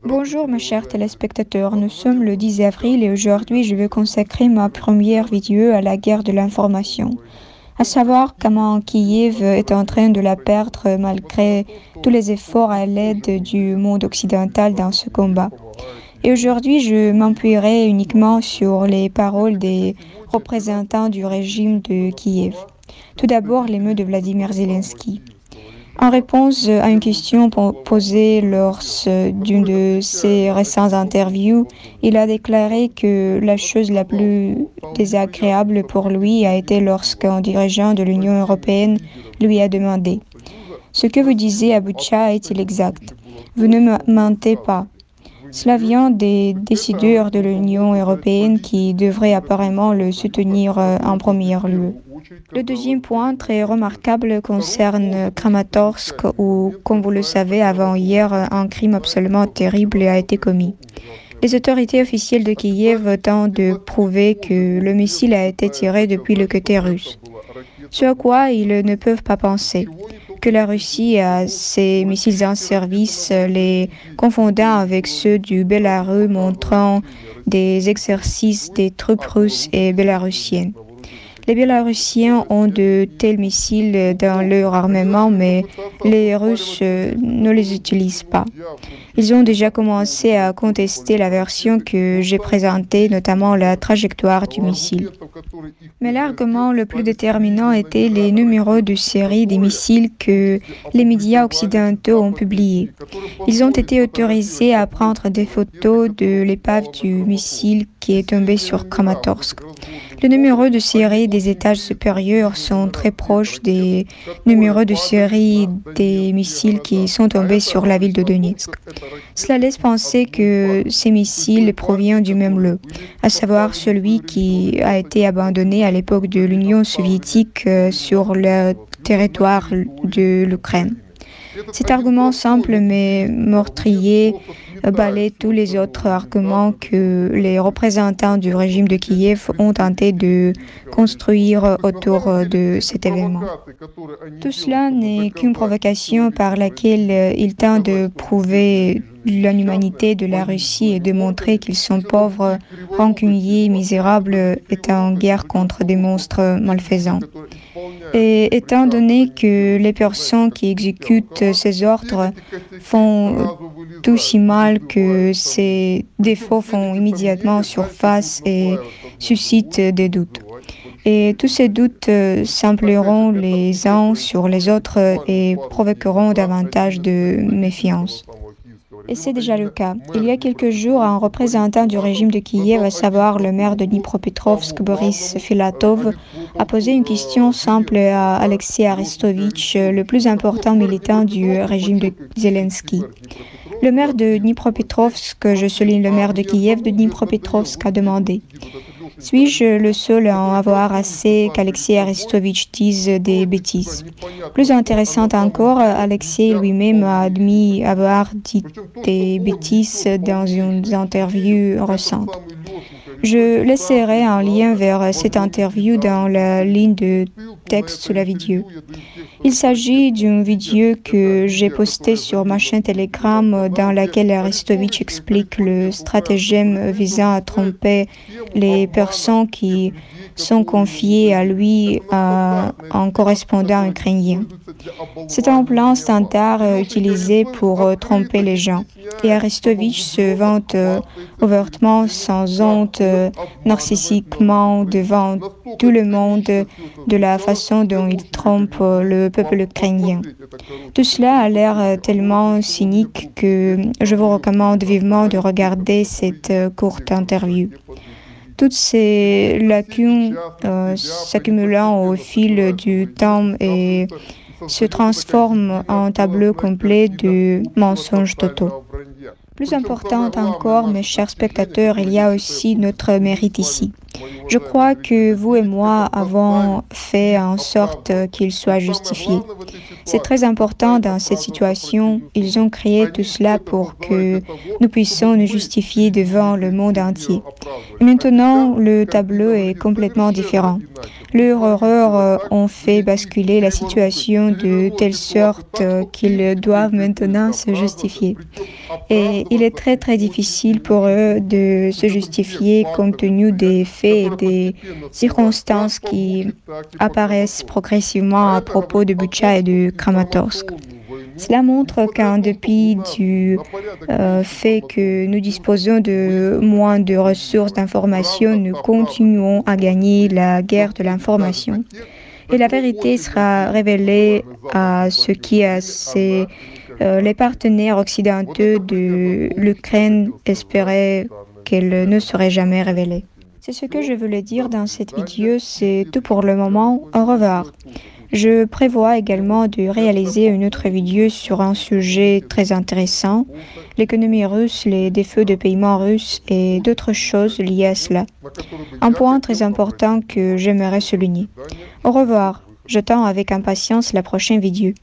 Bonjour mes chers téléspectateurs, nous sommes le 10 avril et aujourd'hui je vais consacrer ma première vidéo à la guerre de l'information, à savoir comment Kiev est en train de la perdre malgré tous les efforts à l'aide du monde occidental dans ce combat. Et aujourd'hui je m'appuierai uniquement sur les paroles des représentants du régime de Kiev. Tout d'abord les mots de Vladimir Zelensky. En réponse à une question posée lors d'une de ses récentes interviews, il a déclaré que la chose la plus désagréable pour lui a été lorsqu'un dirigeant de l'Union européenne lui a demandé « Ce que vous disiez à Boutcha est-il exact? Vous ne mentez pas. » Cela vient des décideurs de l'Union européenne qui devraient apparemment le soutenir en premier lieu. Le deuxième point très remarquable concerne Kramatorsk où, comme vous le savez, avant-hier, un crime absolument terrible a été commis. Les autorités officielles de Kiev tentent de prouver que le missile a été tiré depuis le côté russe. Ce à quoi ils ne peuvent pas penser, que la Russie a ses missiles en service, les confondant avec ceux du Bélarus, montrant des exercices des troupes russes et bélarusiennes. Les Bélarusiens ont de tels missiles dans leur armement, mais les Russes ne les utilisent pas. Ils ont déjà commencé à contester la version que j'ai présentée, notamment la trajectoire du missile. Mais l'argument le plus déterminant était les numéros de série des missiles que les médias occidentaux ont publiés. Ils ont été autorisés à prendre des photos de l'épave du missile qui est tombé sur Kramatorsk. Les numéros de série des étages supérieurs sont très proches des numéros de série des missiles qui sont tombés sur la ville de Donetsk. Cela laisse penser que ces missiles proviennent du même lot, à savoir celui qui a été abandonné à l'époque de l'Union soviétique sur le territoire de l'Ukraine. Cet argument simple mais meurtrier balaie tous les autres arguments que les représentants du régime de Kiev ont tenté de construire autour de cet événement. Tout cela n'est qu'une provocation par laquelle ils tentent de prouver l'inhumanité de la Russie et de montrer qu'ils sont pauvres, rancuniers, misérables, étant en guerre contre des monstres malfaisants. Et étant donné que les personnes qui exécutent ces ordres font tout si mal que ces défauts font immédiatement surface et suscitent des doutes. Et tous ces doutes s'empleront les uns sur les autres et provoqueront davantage de méfiance. Et c'est déjà le cas. Il y a quelques jours, un représentant du régime de Kiev, à savoir le maire de Dnipropetrovsk, Boris Filatov, a posé une question simple à Alexei Arestovitch, le plus important militant du régime de Zelensky. Le maire de Dnipropetrovsk, je souligne le maire de Kiev de Dnipropetrovsk, a demandé « Suis-je le seul à en avoir assez qu'Alexei Arestovitch dise des bêtises ?» Plus intéressant encore, Alexei lui-même a admis avoir dit des bêtises dans une interview récente. Je laisserai un lien vers cette interview dans la ligne de texte sous la vidéo. Il s'agit d'une vidéo que j'ai postée sur ma chaîne Telegram dans laquelle Arestovitch explique le stratagème visant à tromper les personnes qui sont confiées à lui en correspondant ukrainien. C'est un plan standard utilisé pour tromper les gens. Et Arestovitch se vante ouvertement, sans honte, narcissiquement devant tout le monde de la façon dont il trompe le peuple ukrainien. Tout cela a l'air tellement cynique que je vous recommande vivement de regarder cette courte interview. Toutes ces lacunes s'accumulant au fil du temps et se transforment en tableau complet de mensonges totaux. Plus important encore, mes chers spectateurs, il y a aussi notre mérite ici. Je crois que vous et moi avons fait en sorte qu'il soit justifié. C'est très important dans cette situation. Ils ont créé tout cela pour que nous puissions nous justifier devant le monde entier. Et maintenant, le tableau est complètement différent. Leurs horreurs ont fait basculer la situation de telle sorte qu'ils doivent maintenant se justifier. Et il est très très difficile pour eux de se justifier compte tenu des faits et des circonstances qui apparaissent progressivement à propos de Butcha et de Kramatorsk. Cela montre qu'en dépit du fait que nous disposons de moins de ressources d'information, nous continuons à gagner la guerre de l'information. Et la vérité sera révélée à ce qui les partenaires occidentaux de l'Ukraine espéraient qu'elle ne serait jamais révélée. C'est ce que je voulais dire dans cette vidéo, c'est tout pour le moment. Au revoir. Je prévois également de réaliser une autre vidéo sur un sujet très intéressant, l'économie russe, les défauts de paiement russe et d'autres choses liées à cela. Un point très important que j'aimerais souligner. Au revoir. J'attends avec impatience la prochaine vidéo.